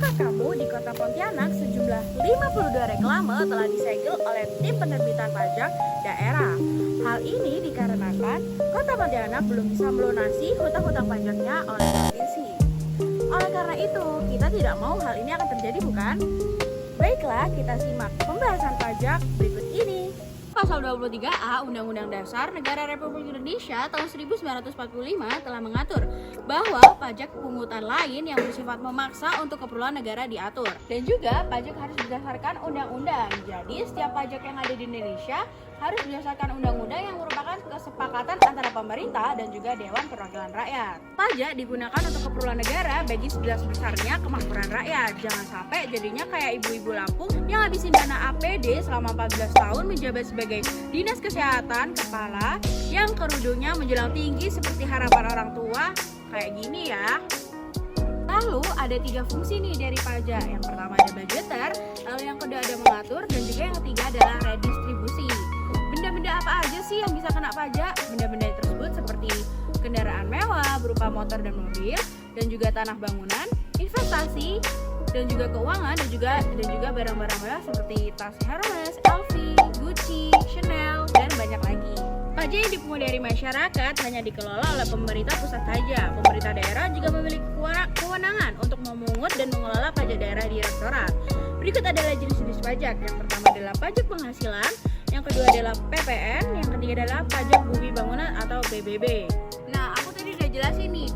Tahukah kamu di kota Pontianak sejumlah 52 reklame telah disegel oleh tim penerbitan pajak daerah. Hal ini dikarenakan kota Pontianak belum bisa melunasi hutang-hutang pajaknya oleh provinsi. Oleh karena itu, kita tidak mau hal ini akan terjadi, bukan? Baiklah, kita simak pembahasan pajak berikut ini. Pasal 23A Undang-Undang Dasar Negara Republik Indonesia tahun 1945 telah mengatur bahwa pajak pungutan lain yang bersifat memaksa untuk keperluan negara diatur. Dan juga pajak harus berdasarkan undang-undang. Jadi setiap pajak yang ada di Indonesia harus berdasarkan undang-undang yang merupakan kesepakatan antara pemerintah dan juga Dewan Perwakilan Rakyat. Pajak digunakan untuk keperluan negara bagi sebesar-besarnya kemakmuran rakyat. Jangan sampai jadinya kayak ibu-ibu Lampung yang habisin dana APD selama 14 tahun menjabat sebagai Dinas Kesehatan Kepala yang kerudungnya menjulang tinggi seperti harapan orang tua kayak gini ya. Lalu ada 3 fungsi nih dari pajak. Yang pertama ada budgeter, lalu yang kedua ada mengatur, dan juga yang ketiga adalah redistribusi. Benda-benda apa aja sih yang bisa kena pajak? Benda-benda tersebut seperti kendaraan mewah berupa motor dan mobil, dan juga tanah bangunan, investasi, dan juga keuangan, dan juga barang-barang mewah seperti tas Hermes, LV, Gucci, Chanel, dan banyak lagi. Pajak yang dipungut dari masyarakat hanya dikelola oleh pemerintah pusat saja. Pemerintah daerah juga memiliki kewenangan untuk memungut dan mengelola pajak daerah di direktorat. Berikut adalah jenis-jenis pajak. Yang pertama adalah pajak penghasilan, yang kedua adalah PPN, yang ketiga adalah pajak bumi bangunan atau PBB. Nah, aku tadi udah jelasin nih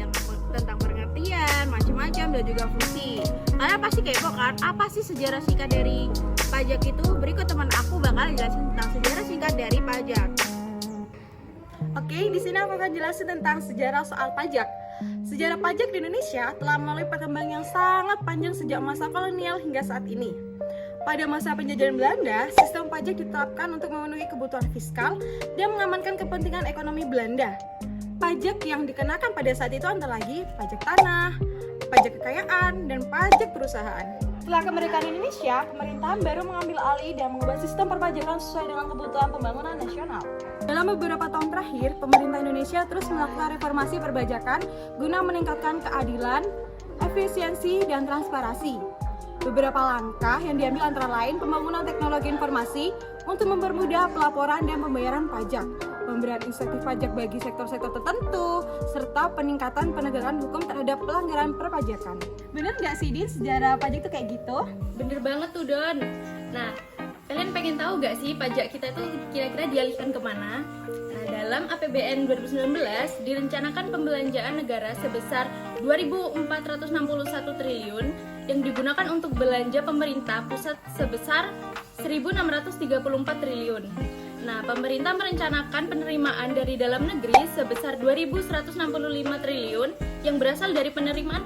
tentang pengertian, macam-macam, dan juga fungsi. Kalian pasti kepo kan? Apa sih sejarah singkat dari pajak itu? Berikut teman aku bakal jelasin tentang sejarah singkat dari pajak. Oke, di sini aku akan jelasin tentang sejarah soal pajak. Sejarah pajak di Indonesia telah melalui perkembangan yang sangat panjang sejak masa kolonial hingga saat ini. Pada masa penjajahan Belanda, sistem pajak ditetapkan untuk memenuhi kebutuhan fiskal dan mengamankan kepentingan ekonomi Belanda. Pajak yang dikenakan pada saat itu antara lain pajak tanah, pajak kekayaan, dan pajak perusahaan. Setelah kemerdekaan Indonesia, pemerintahan baru mengambil alih dan mengubah sistem perpajakan sesuai dengan kebutuhan pembangunan nasional. Dalam beberapa tahun terakhir, pemerintah Indonesia terus melakukan reformasi perpajakan guna meningkatkan keadilan, efisiensi, dan transparansi. Beberapa langkah yang diambil antara lain pembangunan teknologi informasi untuk mempermudah pelaporan dan pembayaran pajak, pemberian insentif pajak bagi sektor-sektor tertentu, serta peningkatan penegakan hukum terhadap pelanggaran perpajakan. Bener nggak sih, Din, sejarah pajak itu kayak gitu? Bener banget tuh, Don. Nah, kalian pengen tahu nggak sih pajak kita itu kira-kira dialihkan kemana? Nah, dalam APBN 2019 direncanakan pembelanjaan negara sebesar 2.461 triliun yang digunakan untuk belanja pemerintah pusat sebesar 1.634 triliun. Nah, pemerintah merencanakan penerimaan dari dalam negeri sebesar 2.165 triliun yang berasal dari penerimaan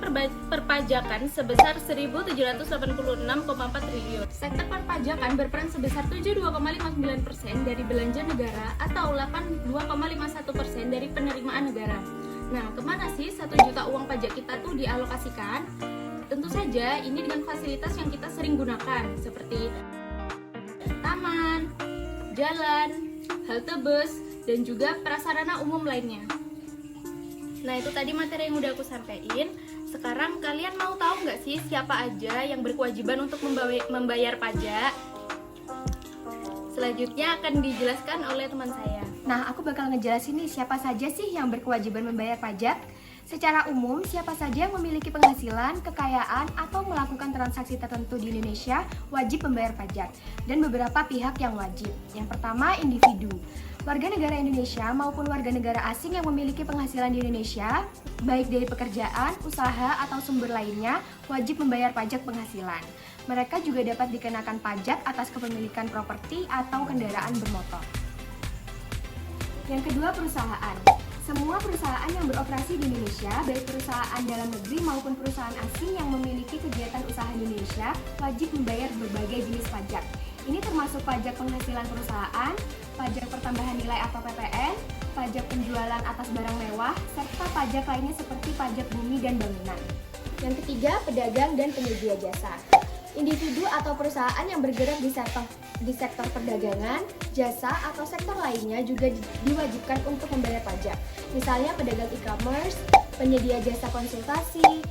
perpajakan sebesar 1.786,4 triliun. Sektor perpajakan berperan sebesar 72,59% dari belanja negara atau 82,51% dari penerimaan negara. Nah, kemana sih 1 juta uang pajak kita tuh dialokasikan? Tentu saja ini dengan fasilitas yang kita sering gunakan seperti taman, jalan, halte bus, dan juga prasarana umum lainnya. Nah, itu tadi materi yang udah aku sampaikan. Sekarang kalian mau tahu nggak sih siapa aja yang berkewajiban untuk membayar pajak? Selanjutnya akan dijelaskan oleh teman saya. Nah, aku bakal ngejelasin nih siapa saja sih yang berkewajiban membayar pajak. Secara umum, siapa saja yang memiliki penghasilan, kekayaan, atau melakukan transaksi tertentu di Indonesia wajib membayar pajak. Dan beberapa pihak yang wajib. Yang pertama, individu. Warga negara Indonesia maupun warga negara asing yang memiliki penghasilan di Indonesia, baik dari pekerjaan, usaha, atau sumber lainnya, wajib membayar pajak penghasilan. Mereka juga dapat dikenakan pajak atas kepemilikan properti atau kendaraan bermotor. Yang kedua, perusahaan. Semua perusahaan yang beroperasi di Indonesia, baik perusahaan dalam negeri maupun perusahaan asing yang memiliki kegiatan usaha di Indonesia, wajib membayar berbagai jenis pajak. Ini termasuk pajak penghasilan perusahaan, pajak pertambahan nilai atau PPN, pajak penjualan atas barang mewah, serta pajak lainnya seperti pajak bumi dan bangunan. Yang ketiga, pedagang dan penyedia jasa. Individu atau perusahaan yang bergerak di sektor perdagangan, jasa, atau sektor lainnya juga diwajibkan untuk membayar pajak. Misalnya pedagang e-commerce, penyedia jasa konsultasi,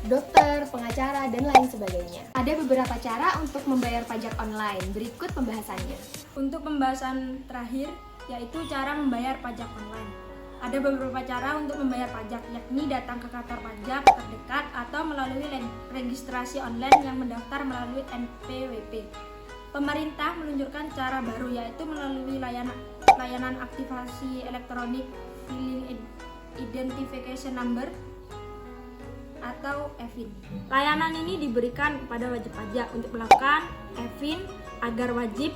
dokter, pengacara, dan lain sebagainya. Ada beberapa cara untuk membayar pajak online. Berikut pembahasannya. Untuk pembahasan terakhir, yaitu cara membayar pajak online. Ada beberapa cara untuk membayar pajak, yakni datang ke kantor pajak terdekat atau melalui registrasi online yang mendaftar melalui NPWP. Pemerintah meluncurkan cara baru, yaitu melalui layanan aktivasi elektronik Filing Identification Number atau EVIN. Layanan ini diberikan kepada wajib pajak untuk melakukan EVIN agar wajib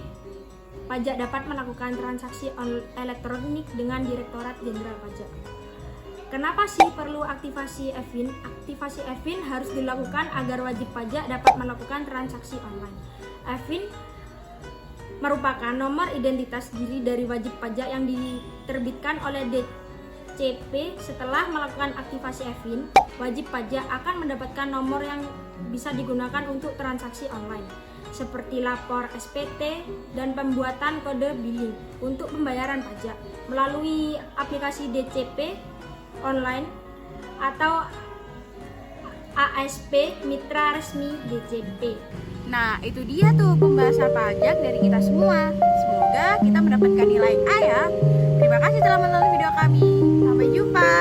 pajak dapat melakukan transaksi elektronik dengan Direktorat Jenderal Pajak. Kenapa sih perlu aktivasi EVIN? Aktivasi EVIN harus dilakukan agar wajib pajak dapat melakukan transaksi online. EVIN merupakan nomor identitas diri dari wajib pajak yang diterbitkan oleh DCP. Setelah melakukan aktivasi EVIN, wajib pajak akan mendapatkan nomor yang bisa digunakan untuk transaksi online, seperti lapor SPT dan pembuatan kode billing untuk pembayaran pajak melalui aplikasi DCP online atau ASP Mitra Resmi DCP. Nah, itu dia tuh pembahasan pajak dari kita semua. Semoga kita mendapatkan nilai A ya. Terima kasih telah menonton video kami. Sampai jumpa.